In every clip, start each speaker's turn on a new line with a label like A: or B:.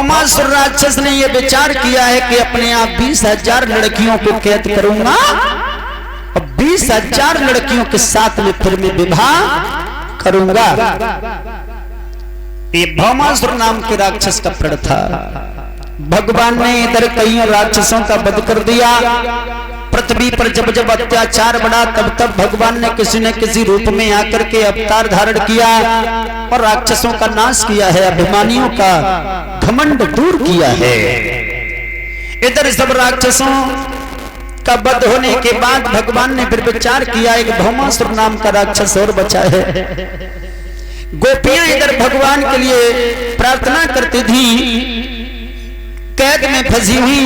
A: भौमासुर राक्षस ने यह विचार किया है कि अपने आप 20,000 लड़कियों को कैद करूंगा और 20,000 लड़कियों के साथ में फिर मैं विवाह करूंगा। ये भौमासुर नाम के राक्षस का प्रण था। भगवान ने इधर कई राक्षसों का वध कर दिया। पृथ्वी पर जब जब अत्याचार बढ़ा तब तब भगवान ने किसी न किसी रूप में आकर के अवतार धारण किया और राक्षसों का नाश किया है, अभिमानियों का घमंड दूर किया है। इधर सब राक्षसों का वध होने के बाद भगवान ने फिर विचार किया एक भौमासुर नाम का राक्षस और बचा है। गोपियां इधर भगवान के लिए प्रार्थना करती थी, कैद में फंसी हुई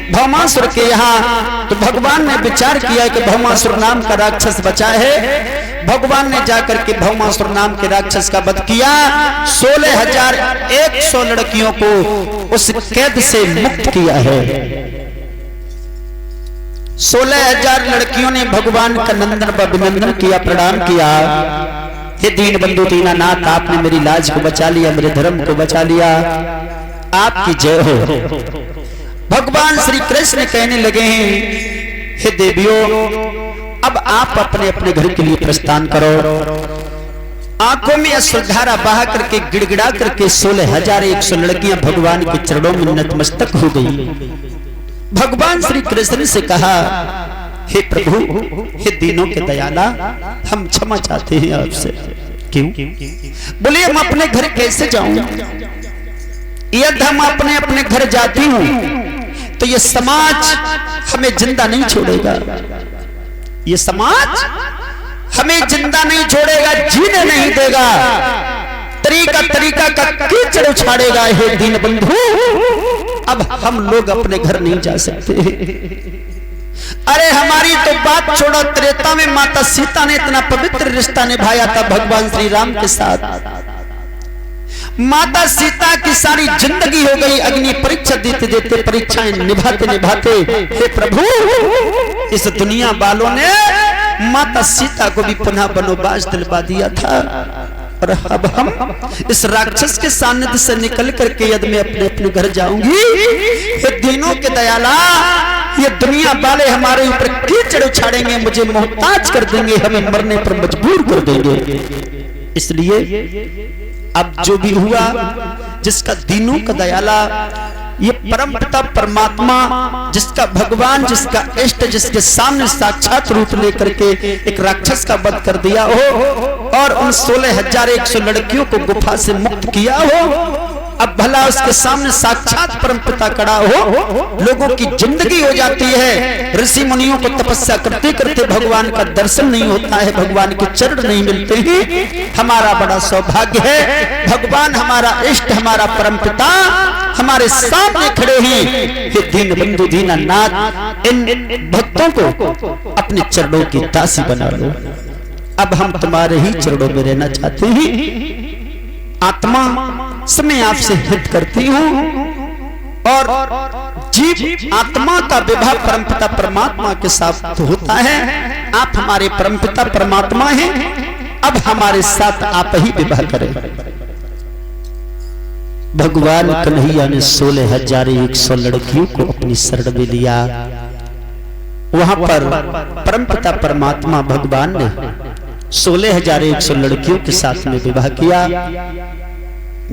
A: भौमासुर के यहाँ। तो भगवान ने विचार किया कि भौमासुर नाम का राक्षस बचा है। भगवान ने जाकर के भौमासुर नाम के राक्षस का वध किया। 16,100 लड़कियों को उस कैद से मुक्त किया है। 16,000 लड़कियों ने भगवान का नंदन व अभिनंदन किया, प्रणाम किया। हे दीन बंधु दीनानाथ, आपने मेरी लाज को बचा लिया, मेरे धर्म को बचा लिया, आपकी जय हो। भगवान श्री कृष्ण कहने लगे हैं, हे देवियों, अब आप अपने अपने घर के लिए प्रस्थान करो। आंखों में अश्रुधारा बहा करके गिड़गिड़ा करके 16,100 लड़कियां भगवान के चरणों में नतमस्तक हो गई। भगवान श्री कृष्ण से कहा, हे प्रभु, हे दीनों के दयाला, हम क्षमा चाहते हैं आपसे। क्यों? बोले हम अपने घर कैसे जाऊं? यदि हम अपने अपने घर जाती हूं तो ये समाज हमें जिंदा नहीं छोड़ेगा, ये समाज हमें जिंदा नहीं छोड़ेगा, जीने नहीं देगा, तरीका तरीका का कीचड़ उछाड़ेगा। हे दीन बंधु, अब हम लोग अपने घर नहीं जा सकते। अरे हमारी तो बात छोड़ो, त्रेता में माता सीता ने इतना पवित्र रिश्ता निभाया था भगवान श्री राम के साथ। माता सीता की सारी जिंदगी हो गई अग्नि परीक्षा देते देते, परीक्षाएं निभाते निभाते। हे प्रभु, इस दुनिया वालों ने माता सीता को भी पुनः वनवास दिलवा दिया था, और अब हम इस राक्षस के सानिध्य से निकल करके यदि मैं अपने अपने घर जाऊंगी, हे दीनों के दयाला, ये दुनिया वाले हमारे ऊपर कीचड़ उछाड़ेंगे, मुझे मोहताज कर देंगे, हमें मरने पर मजबूर कर देंगे। इसलिए अब जो भी हुआ, जिसका दीनों का दयाला, ये परम पिता परमात्मा, जिसका भगवान, जिसका इष्ट, जिसके सामने साक्षात रूप लेकर के एक राक्षस का वध कर दिया हो और उन 16,100 लड़कियों को गुफा से मुक्त किया हो, अब भला उसके सामने साक्षात परम पिता खड़ा हो, लोगों की जिंदगी हो जाती है। ऋषि मुनियों को तपस्या करते करते भगवान का दर्शन नहीं होता है, भगवान के चरण नहीं मिलते हैं। हमारा बड़ा सौभाग्य है, भगवान हमारा इष्ट, हमारा परम पिता हमारे सामने खड़े हैं। हे दीन बंधु दीनानाथ, इन भक्तों को अपने चरणों की दासी बना लो। अब हम तुम्हारे ही चरणों में रहना चाहते हैं। आत्मा समय आपसे हित करती हूं और जीव आत्मा का विवाह परमपिता परमात्मा के साथ होता है। आप हमारे परमपिता परमात्मा हैं, अब हमारे साथ आप ही विवाह करें। भगवान कन्हैया ने 16,100 लड़कियों को अपनी शरण में लिया। वहां पर परमपिता परमात्मा भगवान ने 16,100 लड़कियों के साथ में विवाह किया।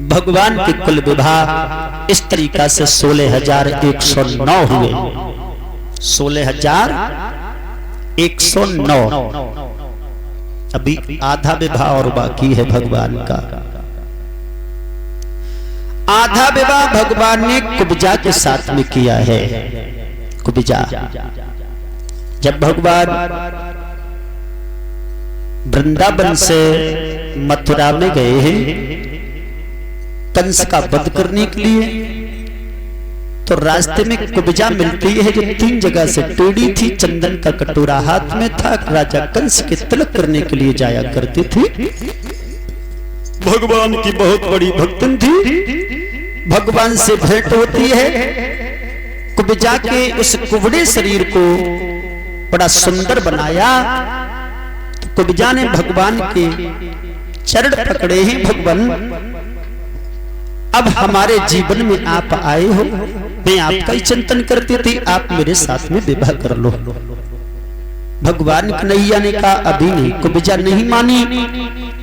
A: भगवान के कुल विवाह इस तरीका से 16,109 हुए। 16,109। अभी आधा विवाह और बाकी है भगवान का। आधा विवाह भगवान ने कुब्जा के साथ में किया है। कुब्जा, जब भगवान वृंदावन से मथुरा में गए हैं कंस का वध करने के लिए, तो रास्ते में कुब्जा मिलती है जो 3 जगह से टेढ़ी थी, चंदन का कटोरा हाथ में था, राजा कंस के तिलक करने के लिए जाया करती थी। भगवान की बहुत बड़ी भक्तन थी, भगवान से भेंट होती है। कुब्जा के उस कुबड़े शरीर को बड़ा सुंदर बनाया। कुब्जा ने भगवान के चरण पकड़े हैं। भगवान अब हमारे जीवन में आप आए हो, मैं आपका ही चिंतन करती थी, आप मेरे साथ में विवाह कर लो। भगवान कन्हैया ने कहा अभी नहीं। कुब्जा नहीं मानी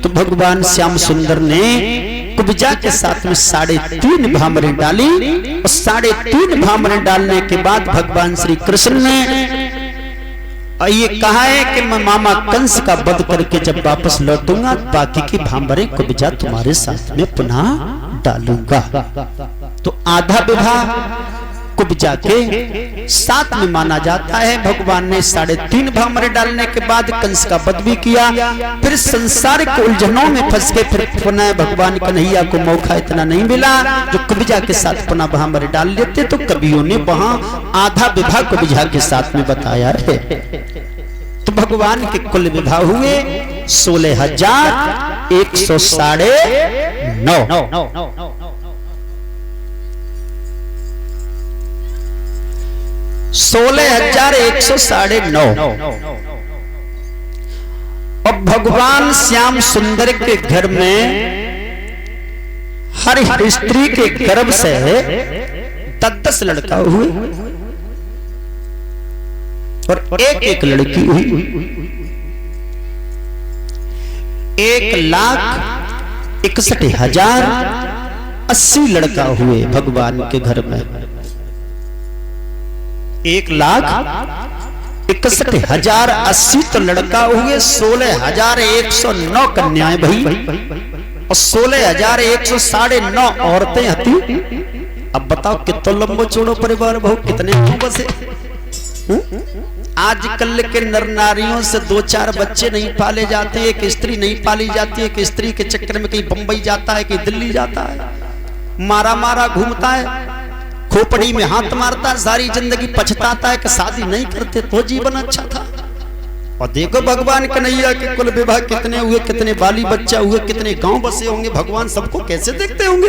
A: तो भगवान श्याम सुंदर ने कुब्जा के साथ में 3.5 भामरें डाली और 3.5 भामरें डालने के बाद भगवान श्री कृष्ण ने ये कहा है कि मैं मामा कंस का वध करके जब वापस लौटूंगा बाकी की भामरें कुब्जा तुम्हारे साथ में पुनः डालूंगा। तो आधा विवाह कुब्जा के साथ में माना जाता है। भगवान ने 3.5 भामरे डालने के बाद कंस का वध भी किया। फिर संसार के उलझनों में फंस के फिर पुनः भगवान कन्हैया को मौका इतना नहीं मिला जो कुब्जा के साथ पुनः भामरे डाल लेते, तो कवियों ने वहां आधा विवाह कुब्जा के साथ में बताया है। तो भगवान के कुल विवाह हुए 16,109। 16,109। और भगवान श्याम सुंदर के घर में हर स्त्री के गर्भ से 10 लड़का हुए और एक लड़की हुई। 1,61,080 लड़का हुए भगवान के घर में। 1,61,080 तो लड़का हुए, 16,109 कन्याएं भई और 16,109 औरतें हती। अब बताओ कितना लंबो चौड़ो परिवार बहु कितने बसे। आजकल के नर नारियों से 2-4 बच्चे नहीं पाले जाते, एक स्त्री नहीं पाली जाती है। एक स्त्री के चक्कर में कहीं बंबई जाता है, कहीं दिल्ली जाता है, मारा घूमता है, खोपड़ी में हाथ मारता है, सारी जिंदगी पछताता है कि शादी नहीं करते तो जीवन अच्छा था। और देखो भगवान कन्हैया के कुल विवाह कितने हुए, कितने बाली बच्चा हुए, कितने गांव बसे होंगे, भगवान सबको कैसे देखते होंगे।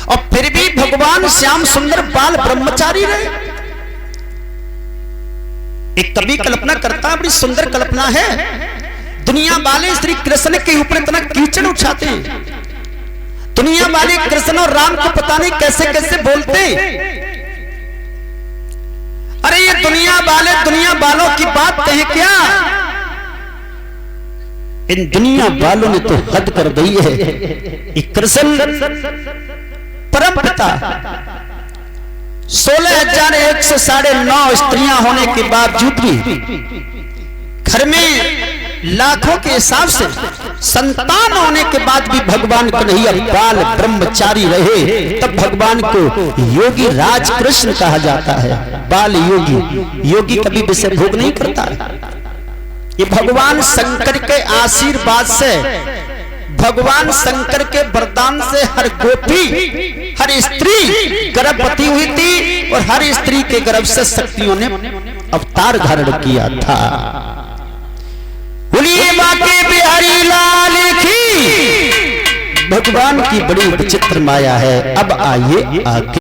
A: और फिर भी भगवान श्याम सुंदर बाल ब्रह्मचारी रहे। एक कवि कल्पना करता है, बड़ी सुंदर कल्पना है। दुनिया वाले श्री कृष्ण के ऊपर इतना कीचड़ उठाते हैं, दुनिया वाले कृष्ण और राम को पता नहीं कैसे कैसे बोलते। अरे ये दुनिया वालों की बात कहे क्या, इन दुनिया वालों ने तो हद कर दी है। कृष्ण परम पिता 16,109 स्त्रियां होने के बावजूद भी घर में लाखों के हिसाब से संतान होने के बाद भी भगवान कन्हैया बाल ब्रह्मचारी रहे। तब भगवान को योगी राज कृष्ण कहा जाता है। बाल योगी, योगी कभी विषय भोग नहीं करता है। ये भगवान शंकर के आशीर्वाद से, भगवान शंकर के वरदान से हर गोपी, हर स्त्री गर्भवती हुई थी और हर स्त्री के गर्भ से शक्तियों ने अवतार धारण किया था। बोलिए बाके बिहारी लाल की। भगवान की बड़ी विचित्र माया है। अब आइए आगे।